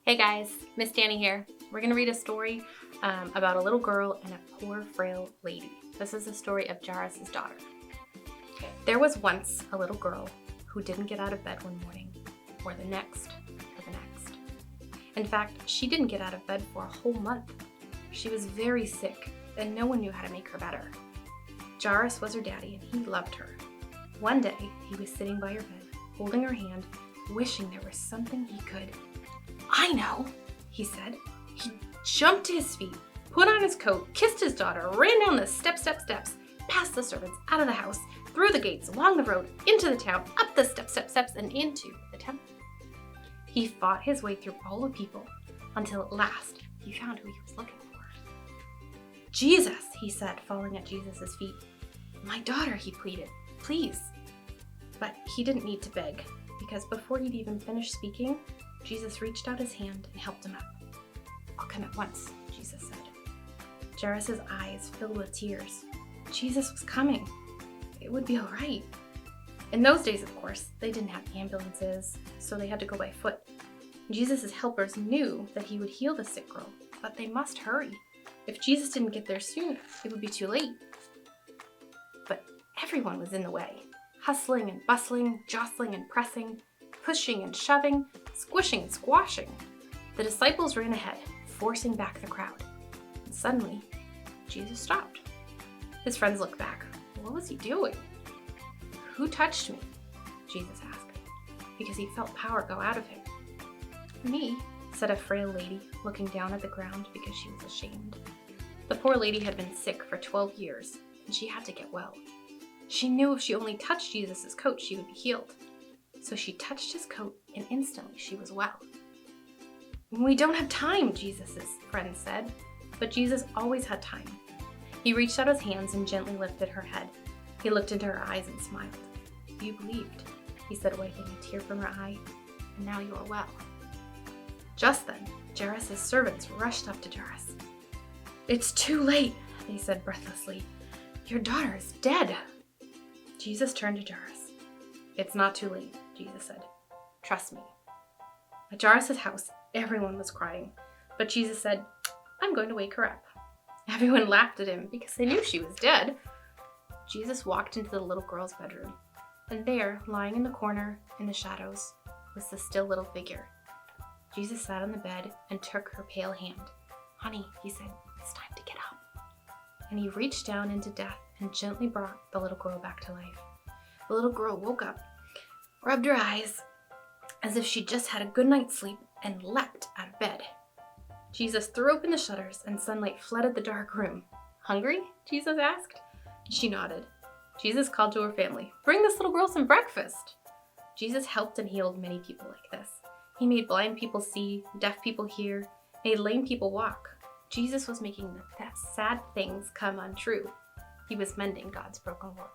Hey guys, Miss Danny here. We're going to read a story about a little girl and a poor, frail lady. This is the story of Jairus' daughter. There was once a little girl who didn't get out of bed one morning, or the next, or the next. In fact, she didn't get out of bed for a whole month. She was very sick, and no one knew how to make her better. Jairus was her daddy, and he loved her. One day, he was sitting by her bed, holding her hand, wishing there was something he could. "I know," he said. He jumped to his feet, put on his coat, kissed his daughter, ran down the steps, past the servants, out of the house, through the gates, along the road, into the town, up the steps, and into the temple. He fought his way through all the people until at last he found who he was looking for. "Jesus," he said, falling at Jesus' feet. "My daughter," he pleaded, "please." But he didn't need to beg, because before he'd even finished speaking, Jesus reached out his hand and helped him up. "I'll come at once," Jesus said. Jairus' eyes filled with tears. Jesus was coming. It would be all right. In those days, of course, they didn't have ambulances, so they had to go by foot. Jesus' helpers knew that he would heal the sick girl, but they must hurry. If Jesus didn't get there soon, it would be too late. But everyone was in the way, hustling and bustling, jostling and pressing, pushing and shoving, squishing and squashing. The disciples ran ahead, forcing back the crowd. And suddenly, Jesus stopped. His friends looked back. What was he doing? "Who touched me?" Jesus asked, because he felt power go out of him. "Me," said a frail lady, looking down at the ground because she was ashamed. The poor lady had been sick for 12 years, and she had to get well. She knew if she only touched Jesus' coat, she would be healed. So she touched his coat, and instantly she was well. "We don't have time," Jesus' friends said. But Jesus always had time. He reached out his hands and gently lifted her head. He looked into her eyes and smiled. "You believed," he said, wiping a tear from her eye, "and now you are well." Just then, Jairus' servants rushed up to Jairus. "It's too late," they said breathlessly. "Your daughter is dead." Jesus turned to Jairus. "It's not too late," Jesus said. "Trust me." At Jairus' house, everyone was crying, but Jesus said, "I'm going to wake her up." Everyone laughed at him because they knew she was dead. Jesus walked into the little girl's bedroom, and there, lying in the corner, in the shadows, was the still little figure. Jesus sat on the bed and took her pale hand. "Honey," he said, "it's time to get up." And he reached down into death and gently brought the little girl back to life. The little girl woke up, rubbed her eyes as if she'd just had a good night's sleep, and leapt out of bed. Jesus threw open the shutters and sunlight flooded the dark room. "Hungry?" Jesus asked. She nodded. Jesus called to her family, "Bring this little girl some breakfast." Jesus helped and healed many people like this. He made blind people see, deaf people hear, made lame people walk. Jesus was making the sad things come untrue. He was mending God's broken world.